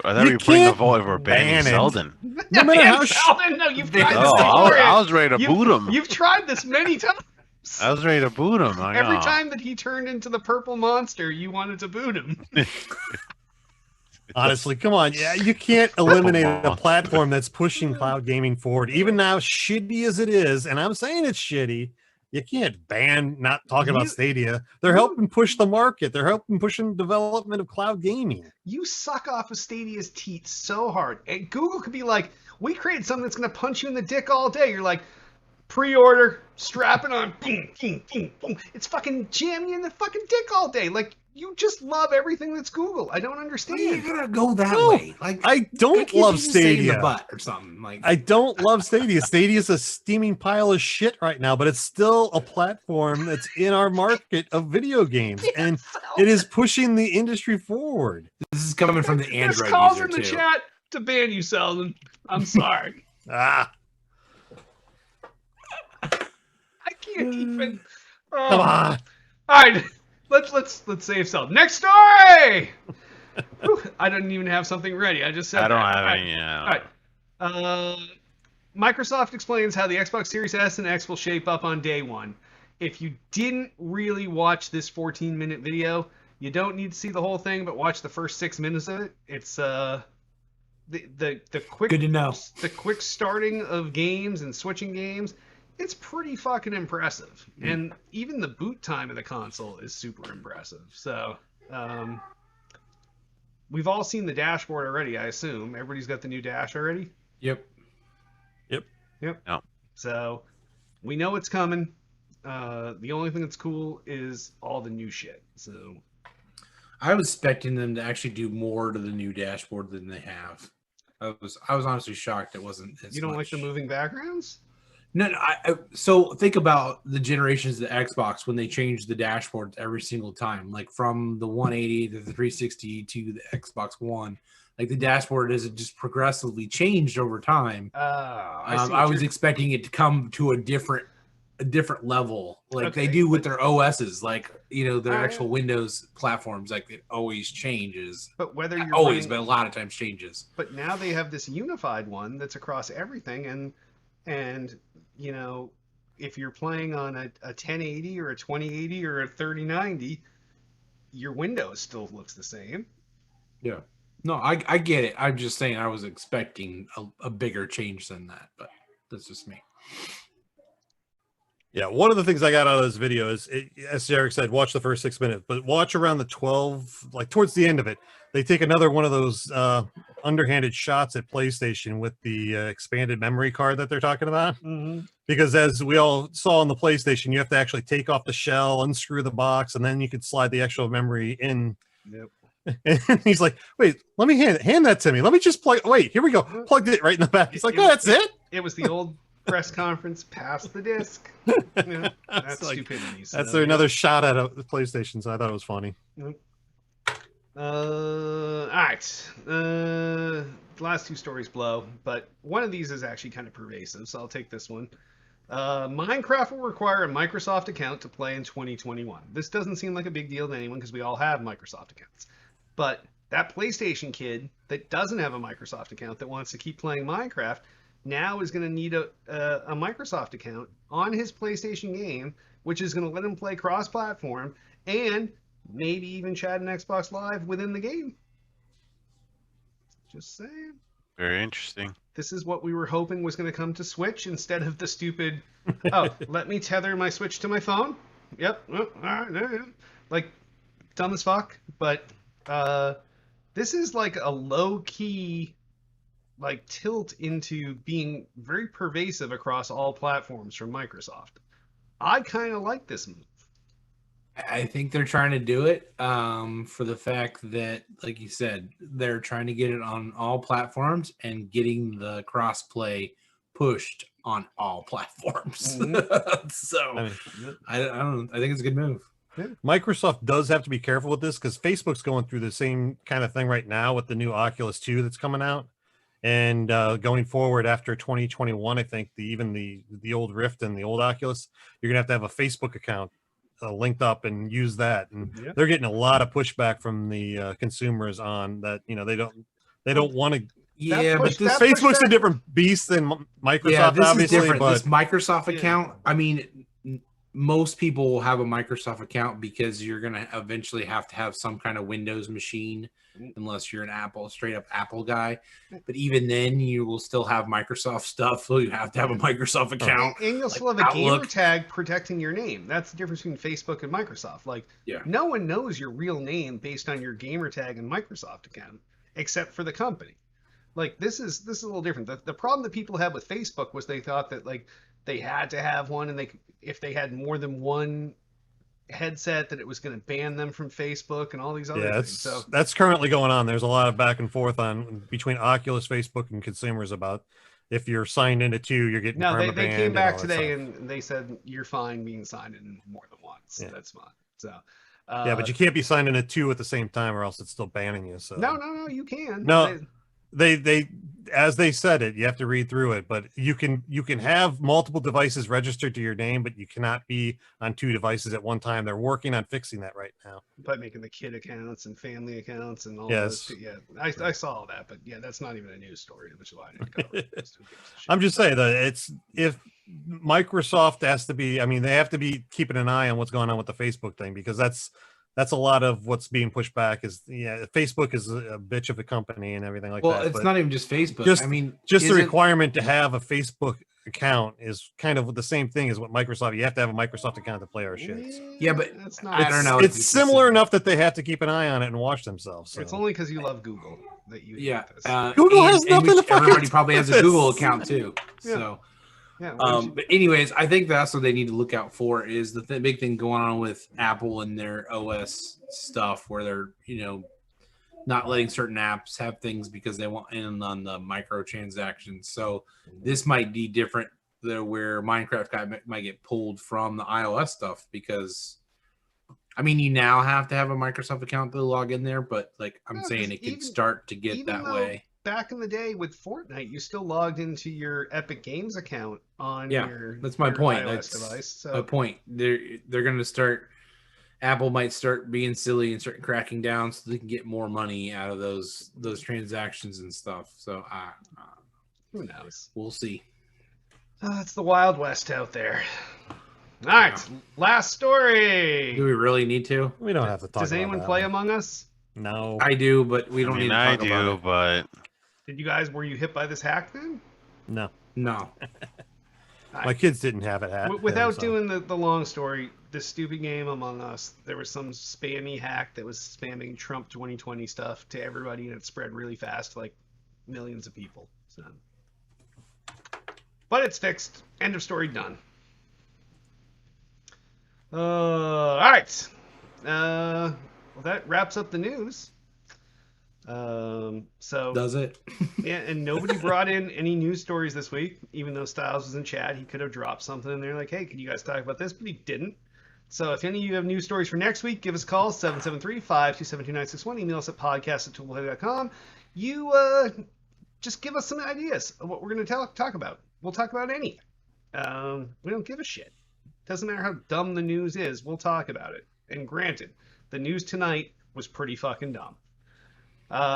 I thought You you were putting the can't vote over banning ban it. Selden. No matter how Sheldon, no, you've tried this Oh, before. I was ready to boot him. You've tried this many times. I was ready to boot him. I Every know. time that he turned into the purple monster, you wanted to boot him. Honestly, come on. Yeah, you can't eliminate a Purple platform that's pushing cloud gaming forward. Even now, shitty as it is, and I'm saying it's shitty, you can't ban not talking about Stadia. They're helping push the market. They're helping pushing development of cloud gaming. You suck off of Stadia's teeth so hard. And Google could be like, we created something that's going to punch you in the dick all day. You're like, pre-order, strap it on, boom, boom, boom, boom. It's fucking jamming you in the fucking dick all day. Like, you just love everything that's Google. I don't understand. You gotta go that No, way. Like I don't love just say in the Stadia. butt or something. Like I don't love Stadia. Stadia is a steaming pile of shit right now, but it's still a platform that's in our market of video games, and it is pushing the industry forward. this is coming from the There's Android calls user in the too. chat to ban you, Selden. I'm sorry. Ah, I can't even. come on. All right, let's save Selden. Next story. Whew, I didn't even have something ready. I just said I don't that. have All right. any. All right. Microsoft explains how the Xbox Series S and X will shape up on day one. If you didn't really watch this 14-minute video, you don't need to see the whole thing, but watch the first 6 minutes of it. It's the quick Good to know. the quick starting of games and switching games. It's pretty fucking impressive, and even the boot time of the console is super impressive. So, we've all seen the dashboard already, I assume. Everybody's got the new dash already? Yep. Yep. No. So, we know it's coming. The only thing that's cool is all the new shit. So, I was expecting them to actually do more to the new dashboard than they have. I was honestly shocked it wasn't as you don't much. like the moving backgrounds? No, so think about the generations of the Xbox when they changed the dashboards every single time, like from the 180 to the 360 to the Xbox One. Like the dashboard has just progressively changed over time. I was expecting it to come to a different level, like they do with their OSs, like their actual Windows platforms. Like it always changes. But whether you're but a lot of times changes. But now they have this unified one that's across everything, and if you're playing on a 1080 or a 2080 or a 3090, your Windows still looks the same. Yeah. No, I get it. I'm just saying I was expecting a bigger change than that, but that's just me. Yeah, one of the things I got out of this video is, as Derek said, watch the first 6 minutes, but watch around the 12, like towards the end of it, they take another one of those underhanded shots at PlayStation with the expanded memory card that they're talking about. Mm-hmm. Because as we all saw on the PlayStation, you have to actually take off the shell, unscrew the box, and then you could slide the actual memory in. Yep. And he's like, wait, let me hand that to me. Let me just plug. Wait, here we go. Plugged it right in the back. He's like, oh, that's it? It was the old press conference, pass the disc. That's like, stupidity. So that's another shot at the PlayStation, so I thought it was funny. All right. The last two stories blow, but one of these is actually kind of pervasive, so I'll take this one. Minecraft will require a Microsoft account to play in 2021. This doesn't seem like a big deal to anyone because we all have Microsoft accounts. But that PlayStation kid that doesn't have a Microsoft account that wants to keep playing Minecraft now is going to need a Microsoft account on his PlayStation game, which is going to let him play cross-platform and maybe even chat in Xbox Live within the game. Just saying. Very interesting. This is what we were hoping was going to come to Switch instead of the stupid, oh, let me tether my Switch to my phone. Yep. Oh, all right. Like, dumb as fuck. But this is like a low-key like tilt into being very pervasive across all platforms from Microsoft. I kind of like this move. I think they're trying to do it for the fact that, like you said, they're trying to get it on all platforms and getting the cross-play pushed on all platforms. Mm-hmm. So I don't. I think it's a good move. Yeah. Microsoft does have to be careful with this because Facebook's going through the same kind of thing right now with the new Oculus 2 that's coming out. And going forward after 2021, I think the old Rift and the old Oculus, you're gonna have to have a Facebook account linked up and use that. And they're getting a lot of pushback from the consumers on that. They don't want to. Yeah, but this Facebook's a different beast than Microsoft. Yeah, this obviously, is different. But this Microsoft account, I mean, most people will have a Microsoft account because you're going to eventually have to have some kind of Windows machine unless you're an straight up Apple guy. But even then, you will still have Microsoft stuff, so you have to have a Microsoft account. And you'll still have a gamer tag protecting your name. That's the difference between Facebook and Microsoft. Like, no one knows your real name based on your gamer tag and Microsoft account, except for the company. Like, this is a little different. The problem that people had with Facebook was they thought that, like, they had to have one, and if they had more than one headset, that it was going to ban them from Facebook and all these other things. So that's currently going on. There's a lot of back and forth between Oculus, Facebook, and consumers about if you're signed into two, you're getting no. They came back today and they said you're fine being signed in more than once. Yeah. That's fine. So yeah, but you can't be signed into two at the same time, or else it's still banning you. So no, you can. No. They as they said it, you have to read through it, but you can have multiple devices registered to your name, but you cannot be on two devices at one time. They're working on fixing that right now by making the kid accounts and family accounts and all this. Yeah, I saw all that, but yeah, that's not even a news story, which is why I didn't cover it. I'm just saying that if Microsoft has to be, I mean, they have to be keeping an eye on what's going on with the Facebook thing, because that's a lot of what's being pushed back. Is Facebook is a bitch of a company and everything like that. Well, it's not even just Facebook. I mean, just the requirement to have a Facebook account is kind of the same thing as what Microsoft. You have to have a Microsoft account to play our shit. So. Yeah, but I don't know. It's similar enough that they have to keep an eye on it and watch themselves. So. It's only because you love Google that you. Google has nothing to fucking. Everybody probably has a Google account too. Yeah. So. Yeah, but anyways, I think that's what they need to look out for is the big thing going on with Apple and their OS stuff, where they're not letting certain apps have things because they want in on the microtransactions. So this might be different where Minecraft might get pulled from the iOS stuff, because I mean, you now have to have a Microsoft account to log in there, but like I'm No, saying, 'cause it could even- start to get even that though way. Back in the day with Fortnite, you still logged into your Epic Games account on Yeah, your that's my your point. iOS That's device. So my point. They're going to start. Apple might start being silly and start cracking down so they can get more money out of those transactions and stuff. So who knows? we'll see. It's the Wild West out there. All right, last story. Do we really need to? We don't have to talk Does about anyone that play one. Among Us? No. I do, but we I don't mean, need to I talk about do, it. but Did you guys? Were you hit by this hack then? No. No. My kids didn't have it. Without doing the long story, this stupid game Among Us, there was some spammy hack that was spamming Trump 2020 stuff to everybody, and it spread really fast to like millions of people. So, but it's fixed. End of story. Done. All right. Well, that wraps up the news. So Does it? yeah, and nobody brought in any news stories this week, even though Styles was in chat. He could have dropped something in there like, hey, can you guys talk about this? But he didn't. So if any of you have news stories for next week, give us a call, 773-527-2961. Email us at podcast@toolplay.com. You just give us some ideas of what we're going to talk about. We'll talk about anything. We don't give a shit. Doesn't matter how dumb the news is, we'll talk about it. And granted, the news tonight was pretty fucking dumb.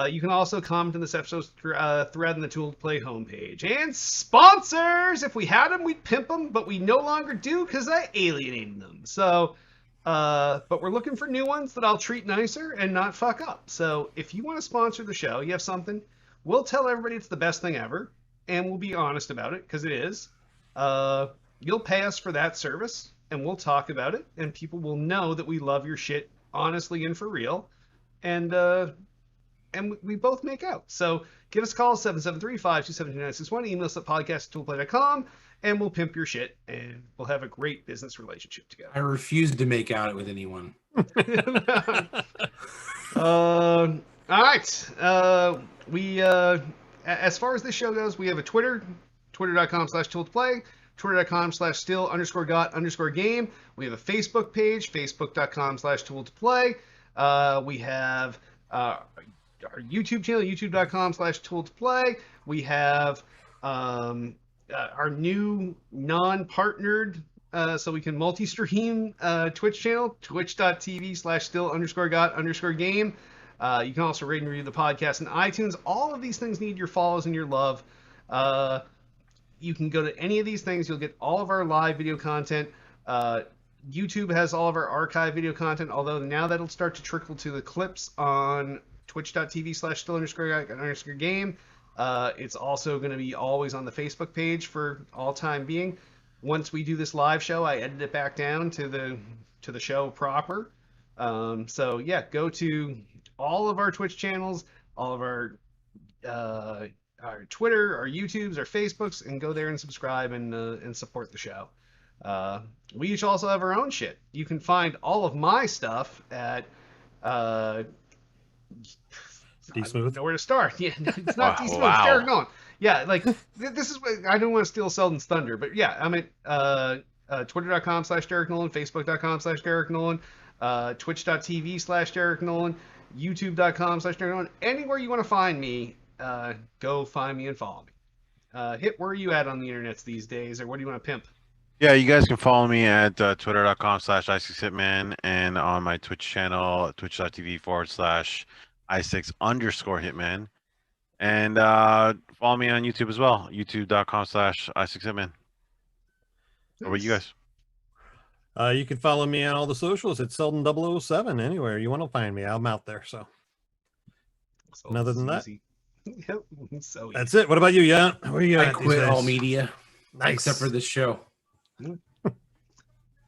You can also comment in this episode's thread in the Tool to Play homepage. And sponsors! If we had them, we'd pimp them, but we no longer do because I alienated them. So, but we're looking for new ones that I'll treat nicer and not fuck up. So if you want to sponsor the show, you have something, we'll tell everybody it's the best thing ever, and we'll be honest about it, because it is. You'll pay us for that service, and we'll talk about it, and people will know that we love your shit honestly and for real. And we both make out. So give us a call, 773-527-2961. Email us at podcast@toolplay.com, and we'll pimp your shit, and we'll have a great business relationship I together. refuse to make out with anyone. All right. We as far as this show goes, we have a Twitter, twitter.com/tooltoplay, twitter.com/still_got_game. We have a Facebook page, facebook.com/tooltoplay. We have our YouTube channel, youtube.com/tooltoplay. We have our new non-partnered, so we can multi-stream Twitch channel, twitch.tv/still_got_game. You can also rate and review the podcast on iTunes. All of these things need your follows and your love. You can go to any of these things. You'll get all of our live video content. YouTube has all of our archive video content, although now that'll start to trickle to the clips on twitch.tv/still_got_game. It's also going to be always on the Facebook page for all time being. Once we do this live show, I edit it back down to the show proper. So yeah, go to all of our Twitch channels, all of our Twitter, our YouTubes, our Facebooks, and go there and subscribe and support the show. We each also have our own shit. You can find all of my stuff at D-Smooth? I don't know where to start. Yeah, it's not Wow. D-Smooth. It's Derek Nolan. Yeah, like this is what I don't want to steal Sheldon's thunder, but yeah, I'm at twitter.com/Derek Nolan, facebook.com/Derek Nolan, twitch.tv/Derek Nolan, youtube.com/Derek Nolan. Anywhere you want to find me, go find me and follow me. Hit where are you at on the internets these days, or what do you want to pimp? yeah, you guys can follow me at twitter.com/i6hitman and on my Twitch channel, twitch.tv/i6_hitman. And follow me on YouTube as well, youtube.com/i6hitman. What about you guys? You can follow me on all the socials at Seldon007. Anywhere you want to find me, I'm out there. So So And other than that? easy. Yep, so easy. that's it. What about you, yeah? Where you I at these quit all days? media Nice. except for this show. All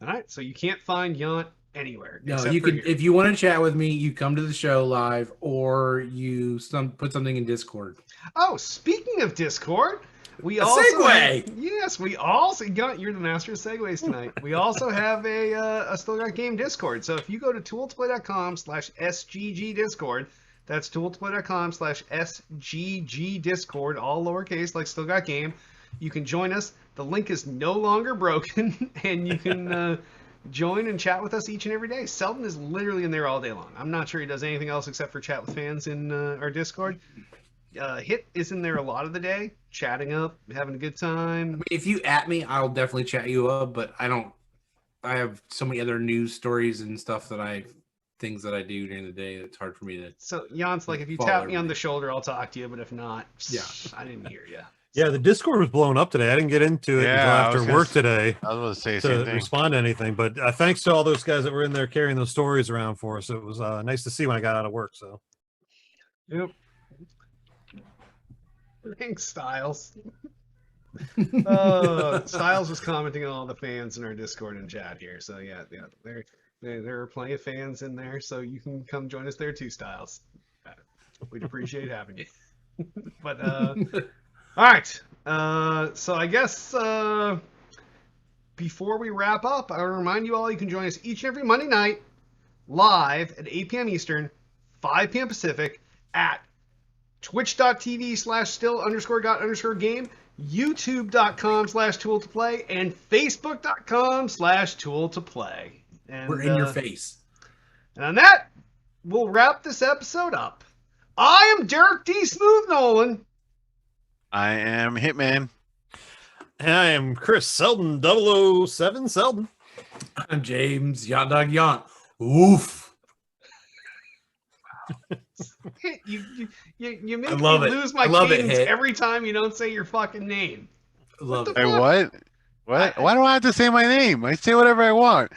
right, so you can't find Yount anywhere. No, except you for can here. if you want to chat with me, you come to the show live, or you put something in Discord. Oh, speaking of Discord, we A also segue! Yes, we also you're the master of segues tonight. We also have a Still Got Game Discord. So if you go to tooltoplay.com/SGG Discord, that's tooltoplay.com/SGG Discord, all lowercase like Still Got Game. You can join us. The link is no longer broken, and you can join and chat with us each and every day. Selden is literally in there all day long. I'm not sure he does anything else except for chat with fans in our Discord. Hit is in there a lot of the day, chatting up, having a good time. If you at me, I'll definitely chat you up, but I have so many other news stories and stuff things that I do during the day. It's hard for me to. So Jan's like, if you follow tap me on everything. the shoulder, I'll talk to you. But if not, Yeah. I didn't hear you. Yeah, the Discord was blown up today. I didn't get into it Yeah, I until was after gonna work today I was going to say the same to thing. respond to anything. But thanks to all those guys that were in there carrying those stories around for us. It was nice to see when I got out of work. So Yep. Thanks, Styles. Styles was commenting on all the fans in our Discord and chat here. So yeah, there are plenty of fans in there. So you can come join us there too, Styles. We'd appreciate having you. But all right. So I guess before we wrap up, I want to remind you all you can join us each and every Monday night live at 8 p.m. Eastern, 5 p.m. Pacific at twitch.tv/still_got_game, youtube.com/tool2play, and facebook.com/tool2play. And We're in your face. And on that, we'll wrap this episode up. I am Derek D. Smooth Nolan. I am Hitman. and I am Chris Selden, 007 Selden. I'm James Yacht Dog Yacht. Oof. You make I me love it. lose my I love it, cadence Hit. every time you don't say your fucking name. I love the it. Hey, fuck? what? What? Why do I have to say my name? I say whatever I want.